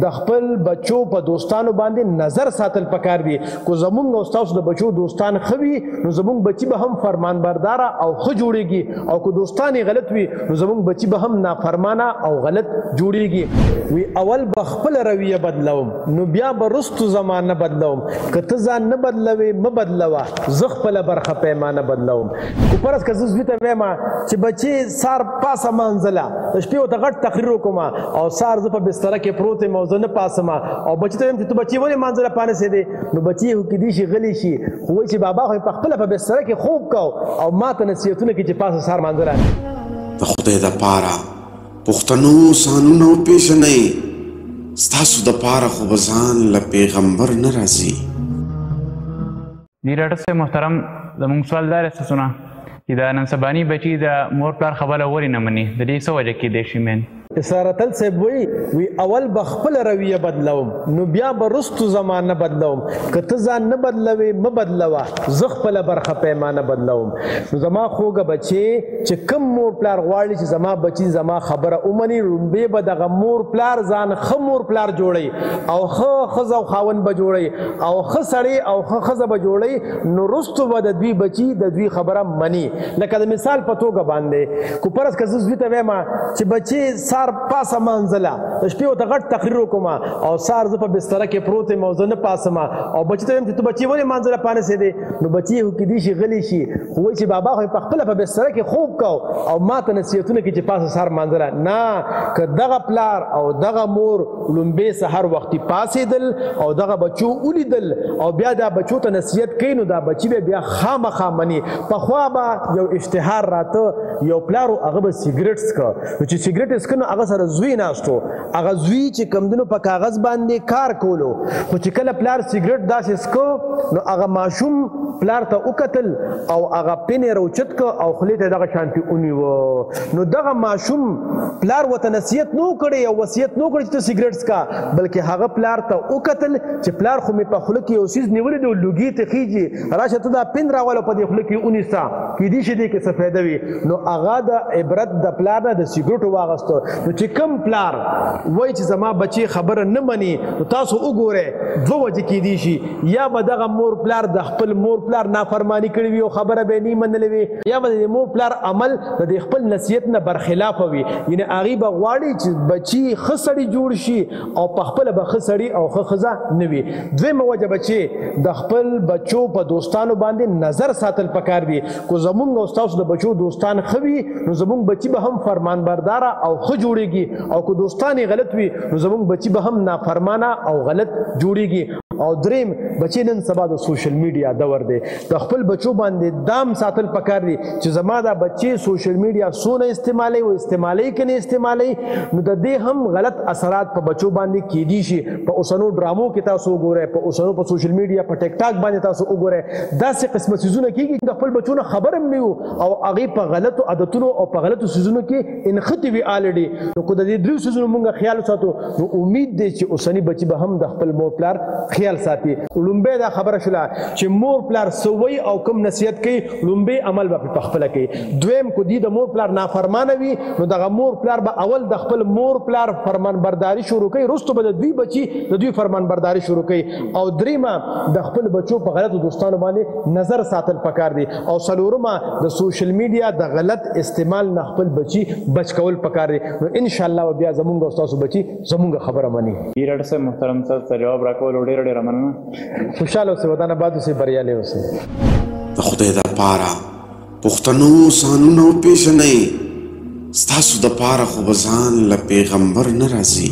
د خپل بچو په دوستانو باندې نظر ساتل پکار دي. کو زمونږ او تاسو د بچو دوستان خوي نو زمونږ بچي به هم فرمانبردار او ښه جوړيږي، او کو دوستان غلط وي نو زمونږ بچي به هم نافرمانه او غلط جوړيږي. وی اول به خپل رویه بدلوم نو بیا به رستو زمانه بدلوم، که ته ځان نه بدلوي م بدلوه زه خپله برخه پیمانه بدلوم. کو پرس که زه زوی ته وایم چې بچي سار پاسه مانځله د شپې ورته غټ تقریر وکړم او سار زه په بستره کې پروت یم او زه نه پاسم او بچي ته وایم چې ته بچي ولې مانځله پانسېدې، نو بچي خو کیدای شي غلی شي، خو وایي چې بابا خو په خپله په بستره کې خوب کو او ما ته نصیحتونه کوي چې پاسه سار مانځله. د خدای دپاره پښتنو سانونه وپېژنئ، ستاسو دپاره خو به ځان له پیغمبر نه راځي. دی ډاکټر صاحب محترم، زموږ سوال دا دی ستاسو نه چې د نن سباني بچي د مور پلار خبره ولې نه مني، د دې څه وجه کیدای شي مین؟ اسارتل صاحب وی اول به خپل رویه بدلوم نو بیا به رستو زمانه بدلوم، که ته ځان نه بدلوي م بدلوه زه خپله برخه پیمانه بدلوم. نو زما خوږه بچي چې کم مور پلار غواړي چې زما بچي زما خبره ومني، لومبې به دغه مور پلار ځان ښه مور پلار جوړوي او ښه ښځه او خاوند به جوړوي او ښه سړی او ښه ښځه به جوړوي، نو رستو به د دوی بچي د دوی خبره مني. لکه د مثال په توګه باندې کو پرس که زه زوی ته وایم چې بچي سار پاسه مانځله د شپې ورته غټ تقریر وکړم او سار زه په بستره کې پروت یم او زه نه پاسم او بچي ته وایم چې ته بچي ولې مانځله پانسېدې، نو بچي خو کیدای شي غلی شي، خو وایي چې بابا خو په خپله په بستره کې خوب کو او ما ته نصیحتونه کوي چې پاسه سار مانځله. نه، که دغه پلار او دغه مور لومبې سحر وختي پاسېدل او دغه بچو ولیدل او بیا دا بچو ته نصیحت کوي نو دا بچي به بیا خامخا مني. پخوا به یو اشتهار راته یو پلارو هغه به سیګریټ څکه، نو چې سیګریټ یې څکه نو هغه سره زوی ناستو، هغه زوی چې کمدنو په کاغذ باندې کار کولو، خو چې کله پلار سیګریټ داسې څکه نو هغه ماشوم پلار ته وکتل او هغه پین یې راوچت کړه او خولې ته دغه شانتي ونیوه، نو دغه ماشوم پلار ورته نصیحت نه کړی او وصیت نه کړی چې ته سیګریټ څکه، بلکې هغه پلار ته وکتل چې پلار خو مې په خوله کې یو څیز نیولی دی لوګي ته خیږي، راشه ته دا پین راوله په دې خوله کې ونیسه کیدای شي دې کې څه فایده وي. نو هغه د عبرت د پلار نه د سیګریټو واغسته. نو چې کم پلار وایي چې زما بچي خبره نه مني نو تاسو وګورئ دوه وجې کیدای شي، یا به دغه مور پلار د خپل مور پلار نافرمانی کړې وي او خبره به یې نه منلې وي، یا به د مور پلار عمل د خپل نصیحت نه برخلافه وي، یعنې هغې به غواړي چې بچي ښه سړي جوړ شي او په خپله به ښه سړي او ښه ښځه نه وي. دویمه وجه به چې د خپل بچو په دوستانو باندې نظر ساتل پکار دي. کو زمونږ او ستاسو د بچو دوستان ښه وي نو زمونږ بچي به هم فرمانبرداره او ښه جوړیږي، او که دوستان غلط وي نو زمونږ بچي به هم نافرمانه او غلط جوړیږي. او دریم بچي نن سبا د سوشل میډیا دور دی، د خپل بچو باندې دام ساتل پکار دي چې زما دا بچي سوشل میډیا څونه استعمالوي او استعمالوي که نه استعمالوي، نو د دې هم غلط اثرات په بچو باندې کیدي شي. په اوسنو ډرامو کې تاسو وګورئ، په اوسنو په سوشل میډیا په ټیک ټاک باندې تاسو وګورئ، داسې قسمه څیزونه کېږي د خپل بچو نه خبر هم نه یو او هغې په غلطو عادتونو او په غلطو څیزونو کې انخطې وي آلرډي. نو که د دې دریو څیزونو مونږ خیال وساتو نو امید دی چې اوسني بچي به هم د خپل مور پلار خیال ساتي. لومبې دا خبره شوله چې مور پلار سوی او کوم نصیحت کوي لومبې عمل به په خپله کوي. دویم کو دی د مور پلار نافرمانه وي نو دغه مور پلار به اول د خپل مور پلار فرمانبرداري شروع کوي، وروسته به د دوی بچي د دوی فرمانبرداري شروع کوي. او دریمه د خپل بچو په غلطو دوستانو باندې نظر ساتل پکار دي. او څلورمه د سوشل میډیا د غلط استعمال نه خپل بچي بچ کول پکار دي. نو ان شاء الله بیا زمونږ او ستاسو بچي زمونږ خبره مني. ډاکټر صاحب محترم تاسو جواب راکول ډېر ډېر مننه. خوشحال اوسئ، وطن آباد اوسئ، بریالي اوسئ. د خدای دپاره پښتنو سانونه وپېژنئ، ستاسو دپاره خو به ځان له پیغمبر نه راځي.